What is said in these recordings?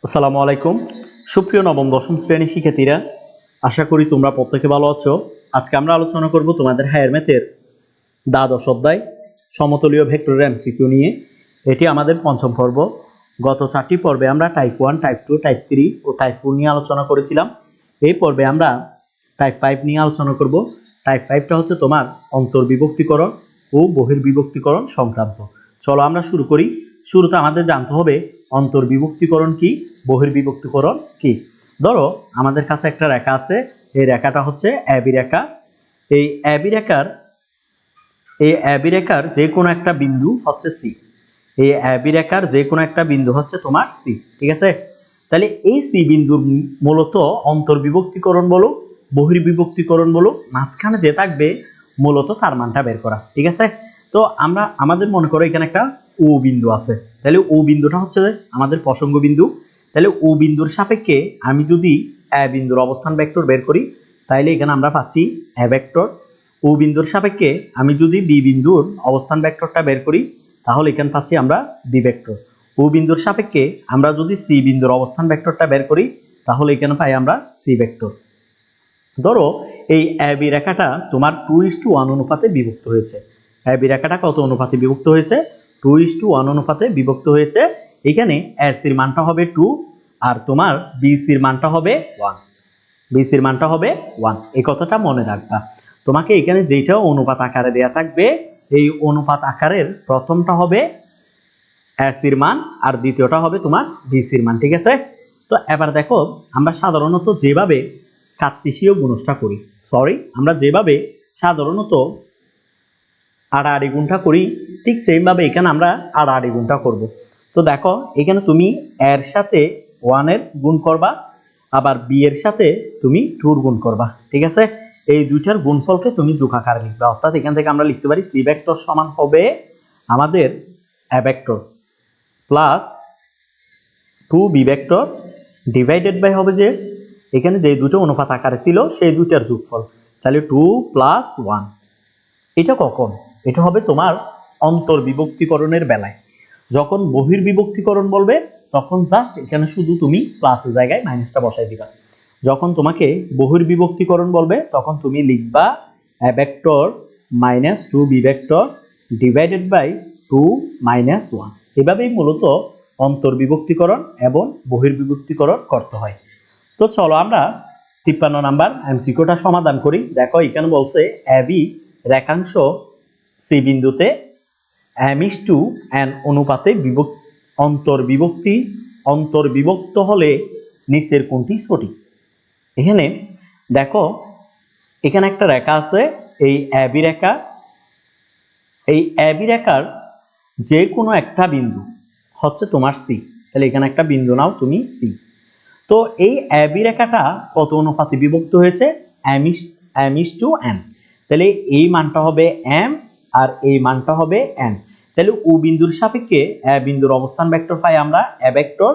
আসসালামু আলাইকুম সুপ্রিয় নবম দশম শ্রেণীর শিক্ষার্থীরা, আশা করি তোমরা প্রত্যেকে ভালো আছো। আজকে আমরা আলোচনা করব তোমাদের হায়ার ম্যাথের দ্বাদশ অধ্যায় সমতলীয় ভেক্টরের এমসিকিউ নিয়ে। এটি আমাদের পঞ্চম পর্ব। গত 4টি পর্বে আমরা টাইপ 1, টাইপ 2, টাইপ 3 ও টাইপ 4 নিয়ে আলোচনা করেছিলাম। এই পর্বে আমরা টাইপ 5 নিয়ে আলোচনা করব। টাইপ 5টা হচ্ছে তোমার অন্তর্বিভক্তিকরণ ও বহির্বিভক্তিকরণ সংক্রান্ত। চলো আমরা শুরু করি। শুরুতে আমাদের জানতে হবে অন্তর্বিভক্তিকরণ কি, বহির্বিভক্তিকরণ কি। ধরো আমাদের কাছে একটা রেখা আছে, এই রেখাটা হচ্ছে এবি রেখা। এই এবি রেখার যে কোনো একটা বিন্দু হচ্ছে সি। এই এবি রেখার যে কোনো একটা বিন্দু হচ্ছে তোমার সি, ঠিক আছে। তাহলে এই সি বিন্দুর মূলত অন্তর্বিভক্তিকরণ বলো, বহির্বিভক্তিকরণ বলো, মাঝখানে যে থাকবে মূলত তার মানটা বের করা, ঠিক আছে। তো আমাদের মনে করো এখানে একটা ও বিন্দু আছে, তাহলে ও বিন্দুটা হচ্ছে আমাদের প্রসঙ্গ বিন্দু। তাহলে ও বিন্দুর সাপেক্ষে আমি যদি এ বিন্দুর অবস্থান ভেক্টর বের করি, তাহলে এখানে আমরা পাচ্ছি এ ভেক্টর। ও বিন্দুর সাপেক্ষে আমি যদি বি বিন্দুর অবস্থান ভেক্টরটা বের করি, তাহলে এখানে পাচ্ছি আমরা বি ভেক্টর। ও বিন্দুর সাপেক্ষে আমরা যদি সি বিন্দুর অবস্থান ভেক্টরটা বের করি, তাহলে এখানে পাই আমরা সি ভেক্টর। ধরো এই এবি রেখাটা তোমার 2:1 অনুপাতে বিভক্ত হয়েছে। এবি রেখাটা কত অনুপাতে বিভক্ত হয়েছে? 2:1 অনুপাতে বিভক্ত হয়েছে। এখানে এসির মানটা হবে 2 আর তোমার বিসির মানটা হবে 1। বিসির মানটা হবে 1, এই কথাটা মনে রাখবা। তোমাকে এখানে যেটা অনুপাত আকারে দেয়া থাকবে, এই অনুপাত আকারের প্রথমটা হবে এসির মান আর দ্বিতীয়টা হবে তোমার বিসির মান, ঠিক আছে। তো এবার দেখো আমরা সাধারণত যেভাবে কার্তেশীয় গুণটা করি, আমরা যেভাবে সাধারণত আড়াআড়ি গুণটা করি, ঠিক সেইভাবে এখানে আমরা আড়াআড়ি গুণটা করব। তো দেখো এখানে তুমি এর সাথে 1 এর গুণ করবা, আবার বি এর সাথে তুমি 2 এর গুণ করবা, ঠিক আছে। এই দুইটার গুণফলকে তুমি যোগ আকারে লিখবা। অর্থাৎ এখান থেকে আমরা লিখতে পারি সি ভেক্টর সমান হবে আমাদের a vector plus 2b vector divided by হবে যে এখানে যে দুটো অনুপাত আকারে ছিল সেই দুইটার যোগফল। তাহলে 2 + 1। এটা কখন? এটা হবে তোমার অন্তর্বিভক্তিকরণের বেলায়। যখন বহির্বিভক্তিকরণ বলবে তখন জাস্ট এখানে শুধু তুমি প্লাসের জায়গায় মাইনাসটা বসাই দিবা। যখন তোমাকে বহির্বিভক্তিকরণ বলবে তখন তুমি লিখবা a vector minus 2b vector divided by 2 - 1। এভাবেই মূলত অন্তর্বিভক্তিকরণ এবং বহির্বিভক্তিকরণ করতে হয়। তো চলো আমরা 53 নাম্বার এমসিকিউটা সমাধান করি। দেখো এখানে বলছে এবি রেখাংশ সি বিন্দুতে m:n অনুপাতে অন্তর্বিভক্ত হলে নিচের কোনটি সঠিক। এখানে দেখো এখানে একটা রেখা আছে, এই এবি রেখা। এই এবি রেখার যে কোনো একটা বিন্দু হচ্ছে তোমার সি। তাহলে এখানে একটা বিন্দু নাও তুমি সি। তো এই এবি রেখাটা কত অনুপাতে বিভক্ত হয়েছে? m:n। তাহলে এই মানটা হবে m আর এই মানটা হবে n। তাহলে ও বিন্দুর সাপেক্ষে এ বিন্দুর অবস্থান ভেক্টর পাই আমরা এ ভেক্টর,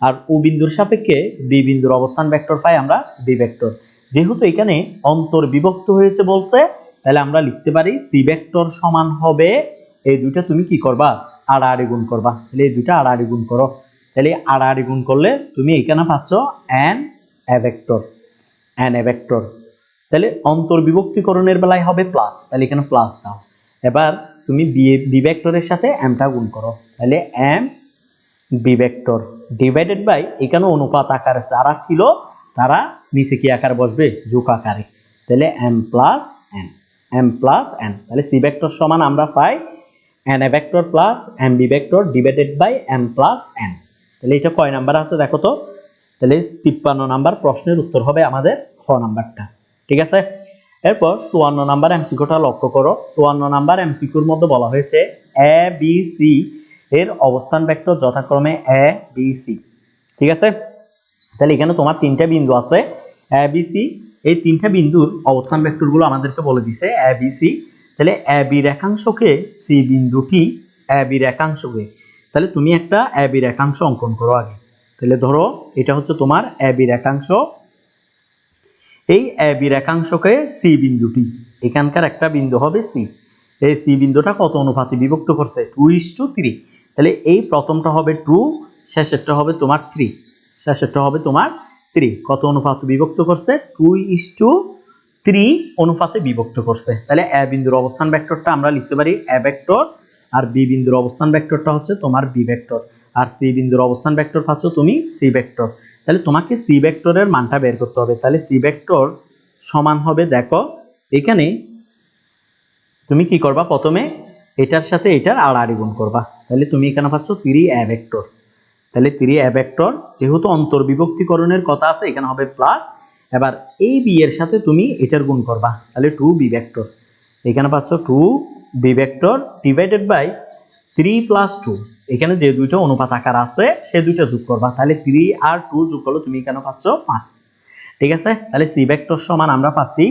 আর ও বিন্দুর সাপেক্ষে বি বিন্দুর অবস্থান ভেক্টর পাই আমরা বি ভেক্টর। যেহেতু এখানে অন্তর্বিভক্ত হয়েছে বলছে, তাহলে আমরা লিখতে পারি সি ভেক্টর সমান হবে, এই দুইটা তুমি কি করবা? আড়াআড়ি গুণ করবা। তাহলে এই দুইটা আড়াআড়ি গুণ করো। তাহলে আড়াআড়ি গুণ করলে তুমি এখানে পাচ্ছ n a vector, n a vector. তাহলে অন্তর্বিভক্তিকরণের বেলায় হবে প্লাস, তাহলে এখানে প্লাস দাও। এবার তুমি বি ভেক্টরের সাথে mটা গুণ করো, তাহলে m b vector divided by এখানে অনুপাত আকারে যারা ছিল তারা নিচে কি আকারে বসবে? যোগ আকারে। তাহলে m প্লাস n। তাহলে সি ভেক্টর সমান আমরা পাই n a vector plus m b vector divided by m plus n। তাহলে এটা কয় নাম্বার আছে দেখো তো? তাহলে 53 নাম্বার প্রশ্নের উত্তর হবে আমাদের খ নাম্বারটা, ঠিক আছে। এরপর 54 নাম্বার এমসিকিউটা লক্ষ্য করো। 54 নাম্বার এমসিকিউর মধ্যে বলা হয়েছে এ বি সি এর অবস্থান ভেক্টর যথাক্রমে এ বি সি, ঠিক আছে। তাহলে এখানে তোমার তিনটা বিন্দু আছে এ বি সি। এই তিনটা বিন্দুর অবস্থান ভেক্টরগুলো আমাদেরকে বলে দিছে এ বি সি। তাহলে এ বি রেখাংশকে সি বিন্দুটি এ বি রেখাংশকে, তাহলে তুমি একটা এ বি রেখাংশ অঙ্কন করো আগে। তাহলে ধরো এটা হচ্ছে তোমার এ বি রেখাংশ। এই এ বি রেখাংশকে সি বিন্দুটি, এখানকার একটা বিন্দু হবে সি। এই সি বিন্দুটা কত অনুপাতে বিভক্ত করছে? 2:3। তাহলে এই প্রথমটা হবে 2, শেষেরটা হবে তোমার 3। শেষেরটা হবে তোমার 3। কত অনুপাতে বিভক্ত করছে? 2:3 অনুপাতে বিভক্ত করছে। তাহলে এ বিন্দুর অবস্থান ভেক্টরটা আমরা লিখতে পারি এ ভেক্টর, আর বি বিন্দুর অবস্থান ভেক্টরটা হচ্ছে তোমার বি ভেক্টর, আর সি বিন্দুর অবস্থান ভেক্টর পাচ্ছ তুমি সি ভেক্টর। তাহলে তোমাকে সি ভেক্টরের মানটা বের করতে হবে। তাহলে সি ভেক্টর সমান হবে, দেখো এখানে তুমি কি করবা, প্রথমে এটার সাথে এটার আড়াআড়ি গুণ করবা। তাহলে তুমি এখানে পাচ্ছ 3a ভেক্টর। তাহলে 3a ভেক্টর, যেহেতু অন্তর্বিভক্তিকরণের কথা আছে এখানে হবে প্লাস। এবার এই বি এর সাথে তুমি এটার গুণ করবা, তাহলে 2b ভেক্টর। এখানে পাচ্ছ 2b ভেক্টর ডিভাইডেড বাই 3 + 2। এখানে যে দুইটা অনুপাত আকার আছে সে দুইটা যোগ করবা, তাহলে 3 আর 2 যোগ করলে তুমি এখানে পাচ্ছ 5। ঠিক আছে, তাহলে সি ভেক্টর সমান আমরা পাচ্ছি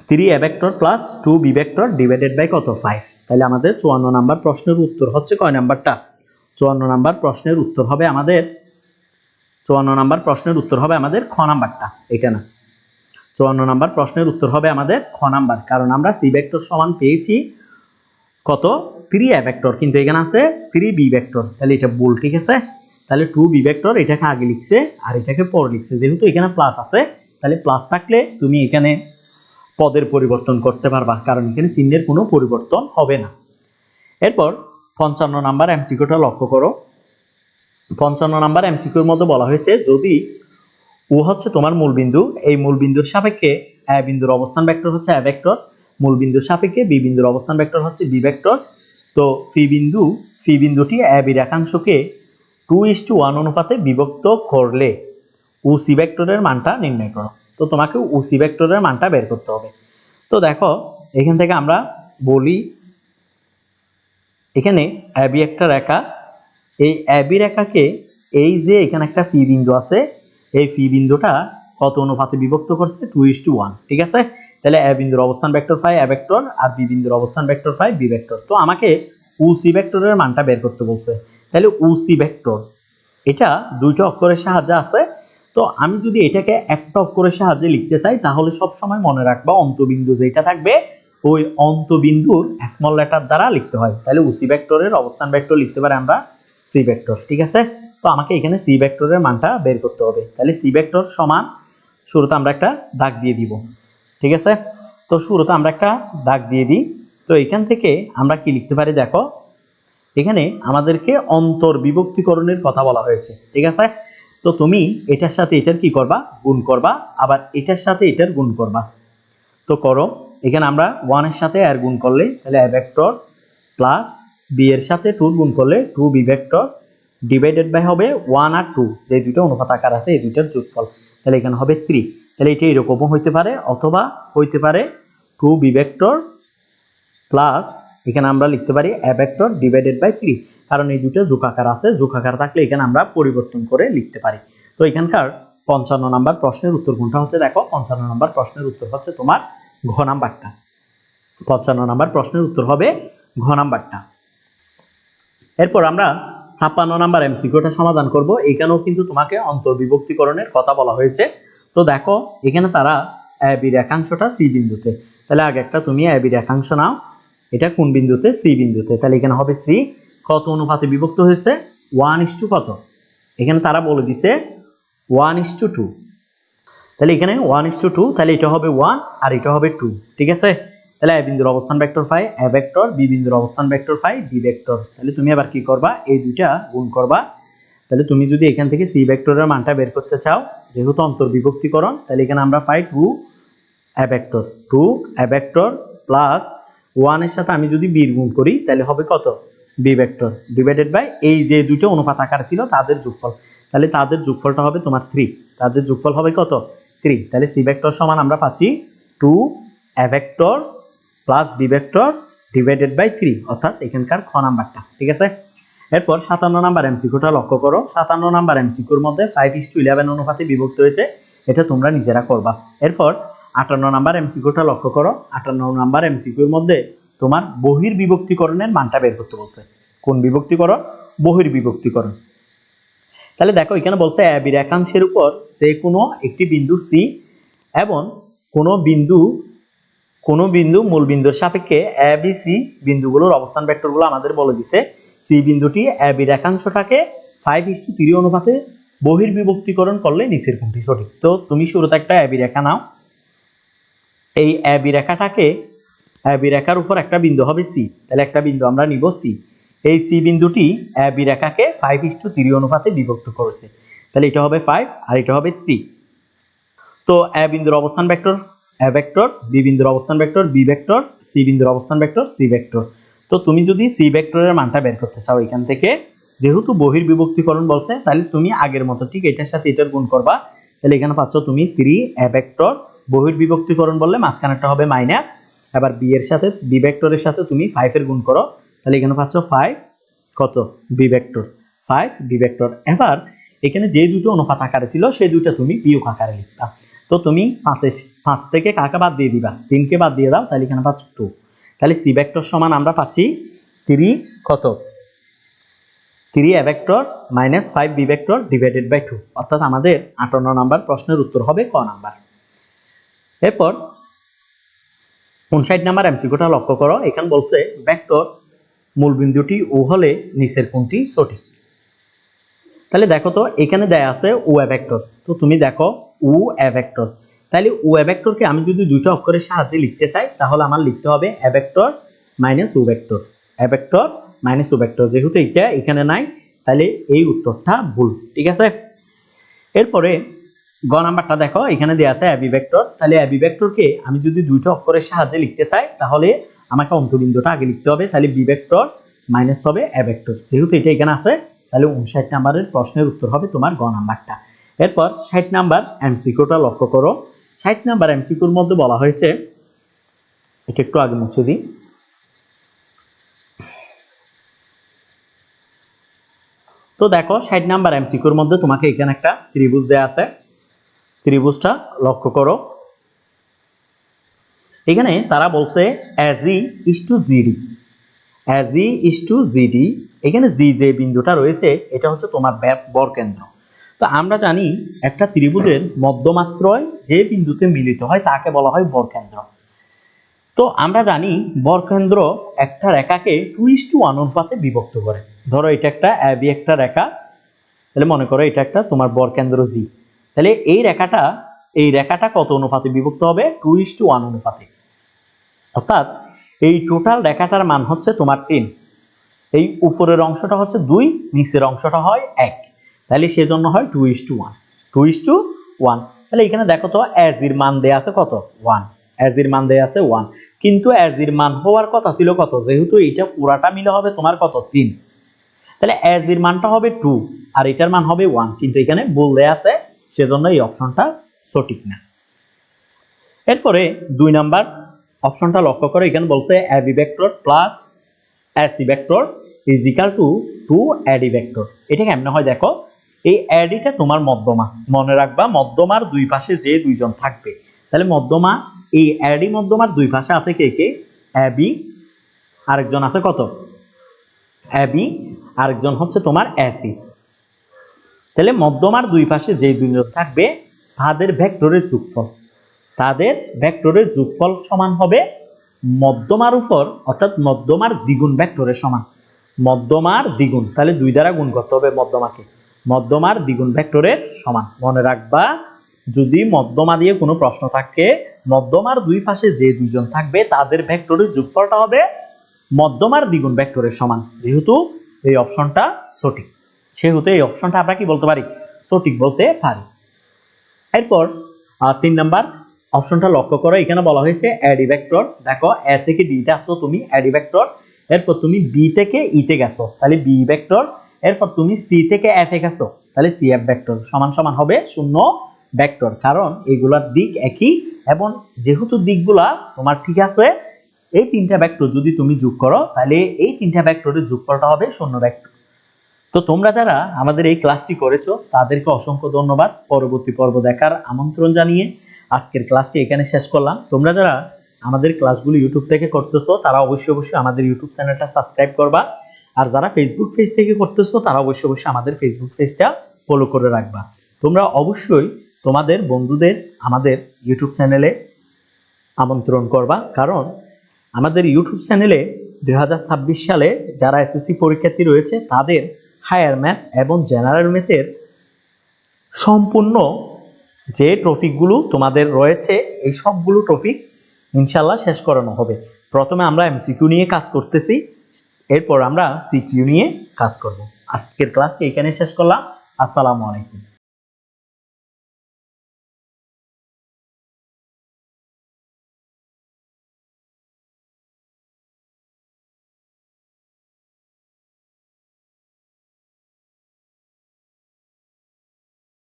3a vector plus 2b vector divided by কত? 5। তাহলে আমাদের 54 নাম্বার প্রশ্নের উত্তর হচ্ছে কয় নাম্বারটা? 54 নাম্বার প্রশ্নের উত্তর হবে আমাদের 54 নাম্বার প্রশ্নের উত্তর হবে আমাদের খ নাম্বারটা, এটা না। 54 নাম্বার প্রশ্নের উত্তর হবে আমাদের খ নাম্বার, কারণ আমরা সি ভেক্টর সমান পেয়েছি কত? 3a ভেক্টর, কিন্তু এখানে আছে 3b ভেক্টর। তাহলে এটা ভুল, ঠিক আছে। তাহলে 2b ভেক্টর এটাকে আগে লিখছে আর এটাকে পরে লিখছে। যেহেতু এখানে প্লাস আছে, তাহলে প্লাস থাকলে তুমি এখানে পদের পরিবর্তন করতে পারবা, কারণ এখানে চিহ্নের কোনো পরিবর্তন হবে না। এরপর 55 নাম্বার এমসিকিউটা লক্ষ্য করো। 55 নাম্বার এমসিকিউর মধ্যে বলা হয়েছে যদি ও হচ্ছে তোমার মূলবিন্দু, এই মূলবিন্দুর সাপেক্ষে এ বিন্দুর অবস্থান ভেক্টর হচ্ছে এ ভেক্টর, মূলবিন্দুর সাপেক্ষে বি বিন্দুর অবস্থান ভেক্টর হচ্ছে বি ভেক্টর। তো ফি বিন্দুটি এ বি রেখাংশকে 2:1 অনুপাতে বিভক্ত করলে ও সি ভেক্টরের মানটা নির্ণয় করো। তো তোমাকে ও সি ভেক্টরের মানটা বের করতে হবে। তো দেখো এখান থেকে আমরা বলি, এখানে এ বি একটা রেখা, এই এ বি রেখাকে এই যে এখানে একটা ফি বিন্দু আছে, এই ফি বিন্দুটা কত অনুপাতে বিভক্ত করছে? 2:1। ঠিক আছে, তাহলে এ বিন্দুর অবস্থান ভেক্টর ফাই এ ভেক্টর, আর বি বিন্দুর অবস্থান ভেক্টর ফাই বি ভেক্টর। তো আমাকে ও সি ভেক্টরের মানটা বের করতে বলছে। তাহলে ও সি ভেক্টর এটা দুইটা অক্ষরের সাহায্যে আছে। তো আমি যদি এটাকে একটা অক্ষরের সাহায্যে লিখতে চাই, তাহলে সব সময় মনে রাখবা অন্তবিন্দু যেটা থাকবে ওই অন্তবিন্দুর স্মল লেটার দ্বারা লিখতে হয়। তাহলে ও সি ভেক্টরের অবস্থান ভেক্টর লিখতে পারি আমরা সি ভেক্টর। ঠিক আছে, তো আমাকে এখানে সি ভেক্টরের মানটা বের করতে হবে। তাহলে সি ভেক্টর সমান, শুরুতে আমরা একটা দাগ দিয়ে দিব। ঠিক আছে, তো শুরুতে আমরা একটা দাগ দিয়ে দিই। তো এখান থেকে আমরা কি লিখতে পারি, দেখো এখানে আমাদেরকে অন্তর্বিভক্তিকরণের কথা বলা হয়েছে। ঠিক আছে, তো তুমি এটার সাথে এটার কি করবা? গুণ করবা, আবার এটার সাথে এটার গুণ করবা। তো করো, এখানে আমরা 1 এর সাথে আর গুণ করলে তাহলে এ ভেক্টর প্লাস বি এর সাথে 2 গুণ করলে 2b ভেক্টর ডিভাইডেড বাই হবে 1 আর 2, যে দুটো অনুপাত আকার আছে এই দুইটার যোগফল। তাহলে এখানে হবে 3। তাহলে এটা এরকমও হইতে পারে, অথবা হইতে পারে 2b ভেক্টর প্লাস এখানে আমরা লিখতে পারি এ ভেক্টর ডিভাইডেড বাই 3, কারণ এই দুটো যোগ আকার আছে, যোগ আকার থাকলে এখানে আমরা পরিবর্তন করে লিখতে পারি। তো এখানকার 55 নাম্বার প্রশ্নের উত্তর কোনটা হচ্ছে? দেখো 55 নাম্বার প্রশ্নের উত্তর হচ্ছে তোমার ঘ নাম্বারটা। 55 নাম্বার প্রশ্নের উত্তর হবে ঘ নাম্বারটা। এরপর আমরা 56 নাম্বার এমসিকিউটা সমাধান করব। এখানেও কিন্তু তোমাকে অন্তর্বিভক্তিকরণের কথা বলা হয়েছে। তো দেখো এখানে তারা এ বি রেখাংশটা সি বিন্দুতে, তাহলে আগে একটা তুমি এ বি রেখাংশ নাও, এটা কোন বিন্দুতে? সি বিন্দুতে। তাহলে এখানে হবে সি কত অনুপাতে বিভক্ত হয়েছে? 1:, কত? এখানে তারা বলে দিছে 1:2। তাহলে এখানে 1:2, তাহলে এটা হবে 1 আর এটা হবে 2। ঠিক আছে, তাহলে এ বিন্দুর অবস্থান ভেক্টর ফাই এ ভেক্টর, বি বিন্দুর অবস্থান ভেক্টর ফাই বি ভেক্টর। তাহলে তুমি আবার কি করবা? এই দুইটা গুণ করবা। তাহলে তুমি যদি এখান থেকে সি ভেক্টরের মানটা বের করতে চাও, যেহেতু অন্তর্বিভক্তিকরণ, তাহলে এখানে আমরা পাই 2 এ ভেক্টর প্লাস 1 এর সাথে আমি যদি বি গুণ করি তাহলে হবে কত? বি ভেক্টর ডিভাইডেড বাই এই যে দুটো অনুপাত আকার ছিল তাদের যোগফল। তাহলে তাদের যোগফলটা হবে তোমার 3, তাদের যোগফল হবে কত? 3। তাহলে সি ভেক্টর সমান আমরা পাচ্ছি 2 a vector plus b vector divided by 3, অর্থাৎ এখানকার খ নাম্বারটা। ঠিক আছে, এরপর 57 নাম্বার এমসিকিউটা লক্ষ্য করো। 57 নাম্বার এমসিকিউর মধ্যে 5:11 অনুপাতে বিভক্ত হয়েছে, এটা তোমরা নিজেরা করবা। এরপর 58 নাম্বার এমসিকিউটা লক্ষ্য করো। 58 নাম্বার এমসিকিউর মধ্যে তোমার বহির্বিভক্তিকরণের মানটা বের করতে বলছে। কোন বিভক্তিকরণ? বহির্বিভক্তিকরণ। তাহলে দেখো এখানে বলছে এ বি রেখাংশের উপর যে কোনো একটি বিন্দু সি এবং কোনো বিন্দু মূল বিন্দুর সাপেক্ষে এ বি সি বিন্দুগুলোর অবস্থান ভেক্টরগুলো আমাদের বলে দিছে। সি বিন্দুটি এ বি রেখাংশটাকে 5:3 অনুপাতে বহির্বিভক্তিকরণ করলে নিচের কোনটি সঠিক? তো তুমি শুরুতে একটা এবি রেখা নাও। এই এবি রেখাটাকে, এবি রেখার উপর একটা বিন্দু হবে সি, তাহলে একটা বিন্দু আমরা নিব সি। এই সি বিন্দুটি এবি রেখাকে 5:3 অনুপাতে বিভক্ত করেছে, তাহলে এটা হবে 5 আর এটা হবে 3। তো এ বিন্দুর অবস্থান ভেক্টর এ ভেক্টর, বি বিন্দুর অবস্থান ভেক্টর বি ভেক্টর, সি বিন্দুর অবস্থান ভেক্টর সি ভেক্টর। তো তুমি যদি সি ভেক্টরের মানটা বের করতে চাও এখান থেকে, যেহেতু বহির্বিভক্তিকরণ বলছে, তাহলে তুমি আগের মতো ঠিক এটার সাথে এটার গুণ করবা, তাহলে এখানে পাচ্ছ তুমি 3 এ ভেক্টর, বহির্বিভক্তিকরণ বললে মাঝখানেরটা হবে মাইনাস, এবার বি এর সাথে বি ভেক্টরের সাথে তুমি 5 এর গুণ করো, তাহলে এখানে পাচ্ছ 5 কত বি ভেক্টর, 5 বি ভেক্টর। এবার এখানে যে দুটো অনুপাত আকারে ছিল সেই দুটো তুমি বিয়োগ আকারে লিখবা। তো তুমি 5 থেকে কাকে বাদ দিয়ে দিবা, 3 কে বাদ দিয়ে দাও, তাহলে এখানে পাচ্ছ 2। তাহলে সি ভেক্টর সমান আমরা পাচ্ছি 3 কত 3 a vector minus 5 b vector divided by 2, অর্থাৎ আমাদের 58 নাম্বার প্রশ্নের উত্তর হবে ক নাম্বার। এরপর 59 নাম্বার এমসিকিউটা লক্ষ্য করো, এখানে বলছে ভেক্টর মূলবিন্দুটি ও হলে নিচের কোনটি সঠিক? তাহলে দেখো তো এখানে দেয়া আছে ও এ ভেক্টর, তো তুমি দেখো ও এ ভেক্টর, তাহলে ও এ ভেক্টরকে আমি যদি দুইটা অক্ষরের সাহায্যে লিখতে চাই তাহলে আমার লিখতে হবে a vector minus o vector, a vector minus o vector. যেহেতু এটা এখানে নাই তাহলে এই উত্তরটা ভুল, ঠিক আছে। এরপরে গ নাম্বারটা দেখো, এখানে দেয়া আছে এবি ভেক্টর, তাহলে এবি ভেক্টরকে আমি যদি দুইটা অক্ষরের সাহায্যে লিখতে চাই তাহলে আমাকে অন্তবিন্দুটা আগে লিখতে হবে, তাহলে বি ভেক্টর মাইনাস হবে এ ভেক্টর, যেহেতু এটা এখানে আছে তাহলে 59 নাম্বারের প্রশ্নের উত্তর হবে তোমার গ নাম্বারটা। এরপর 60 নাম্বার এমসিকিউটা লক্ষ্য করো, 60 নাম্বার এমসিকিউর মধ্যে বলা হয়েছে, এটা একটু আগে মুছে দিই। তো দেখো 60 নাম্বার এমসিকিউর মধ্যে তোমাকে এখানে একটা ত্রিভুজ দেয়া আছে, ত্রিভুজটা লক্ষ্য করো। এখানে তারা বলছে as e is to gd, as e is to gd, এখানে জি যে বিন্দুটা রয়েছে এটা হচ্ছে তোমার বরকেন্দ্র। তো আমরা জানি একটা ত্রিভুজের মধ্যমাত্রয় যে বিন্দুতে মিলিত হয় তাকে বলা হয় বরকেন্দ্র। তো আমরা জানি বরকেন্দ্র একটা রেখাকে 2:1 অনুপাতে বিভক্ত করে। ধরো এটা একটা এবি একটা রেখা, তাহলে মনে করো এটা একটা তোমার বরকেন্দ্র জি, তাহলে এই রেখাটা কত অনুপাতে বিভক্ত হবে? 2:1 অনুপাতে। অর্থাৎ এই টোটাল রেখাটার মান হচ্ছে তোমার 3, এই উপরের অংশটা হচ্ছে 2, নিচের অংশটা হয় 1, তাহলে সেজন্য হয় 2:1, 2:1। তাহলে এখানে দেখো তো as এর মান দেয়া আছে কত 1, as এর মান দেয়া আছে 1, কিন্তু as এর মান হওয়ার কথা ছিল কত, যেহেতু এটা পুরাটা মিলে হবে তোমার কত 3, তাহলে as এর মানটা হবে 2 আর এটার মান হবে 1, কিন্তু এখানে ভুল দেয়া আছে সেজন্য এই অপশনটা সঠিক না। এরপরে 2 নাম্বার অপশনটা লক্ষ্য করে, এখানে বলছে AB vector plus AC vector is equal to 2 AD vector. এটা কেমনে হয় দেখো, এই এডিটা তোমার মধ্যমা, মনে রাখবা মধ্যমার দুই পাশে যে দুইজন থাকবে, তাহলে মধ্যমা এই এডি মধ্যমার দুই পাশে আছে কে কে, এবি, আরেকজন আছে কত এবি, আরেকজন হচ্ছে তোমার এসি। তাহলে মধ্যমার দুই পাশে যে দুইজন থাকবে তাদের ভেক্টরের যোগফল, তাদের ভেক্টরের যোগফল সমান হবে মধ্যমার উপর, অর্থাৎ মধ্যমার দ্বিগুণ ভেক্টরের সমান, মধ্যমার দ্বিগুণ, তাহলে 2 দ্বারা গুণ করতে হবে মধ্যমাকে, মধ্যমার দ্বিগুণ ভেক্টরের সমান। মনে রাখবা যদি মধ্যমা দিয়ে কোনো প্রশ্ন থাকে, মধ্যমার দুই পাশে যে দুইজন থাকবে তাদের ভেক্টরের যোগফলটা হবে মধ্যমার দ্বিগুণ ভেক্টরের সমান। যেহেতু এই অপশনটা সঠিক, সেহেতু এই অপশনটা আমরা কি বলতে পারি, সঠিক বলতে পারি। এরপর 3 নাম্বার অপশনটা লক্ষ্য করো, এখানে বলা হয়েছে এডি ভেক্টর, দেখো এ থেকে ডি তে আসছো তুমি এডি ভেক্টর, এরপর তুমি বি থেকে ই তে গেছো তাহলে বি ভেক্টর, এরপর তুমি সি থেকে এফ এ গেছো তাহলে সি এফ ভেক্টর সমান সমান হবে 0 ভেক্টর, কারণ এগুলার দিক একই এবং যেহেতু দিকগুলা তোমার ঠিক আছে, এই তিনটা ভেক্টর যদি তুমি যোগ করো তাহলে এই তিনটা ভেক্টরের যোগফলটা হবে 0 ভেক্টর। তো তোমরা যারা আমাদের এই ক্লাসটি করেছো তাদেরকে অসংখ্য ধন্যবাদ। পরবর্তী পর্ব দেখার আমন্ত্রণ জানিয়ে আজকের ক্লাসটি এখানে শেষ করলাম। তোমরা যারা আমাদের ক্লাসগুলো ইউটিউব থেকে করতেছো তারা অবশ্যই আমাদের ইউটিউব চ্যানেলটা সাবস্ক্রাইব করবা, আর যারা ফেসবুক পেজ থেকে করতেছো তারা অবশ্যই আমাদের ফেসবুক পেজটা ফলো করে রাখবা। তোমরা অবশ্যই তোমাদের বন্ধুদের আমাদের ইউটিউব চ্যানেলে আমন্ত্রণ করবা, কারণ আমাদের ইউটিউব চ্যানেলে 2026 সালে যারা এসএসসি পরীক্ষার্থী রয়েছে তাদের হায়ার ম্যাথ এবং জেনারেল ম্যাথের সম্পূর্ণ যে টপিকগুলো তোমাদের রয়েছে এই সবগুলো টপিক ইনশাল্লাহ শেষ করানো হবে। প্রথমে আমরা এমসিকিউ নিয়ে কাজ করতেছি, এরপর আমরা সিকিউ নিয়ে কাজ করব। আজকের ক্লাসটি এখানে শেষ করলাম। আসসালামু আলাইকুম।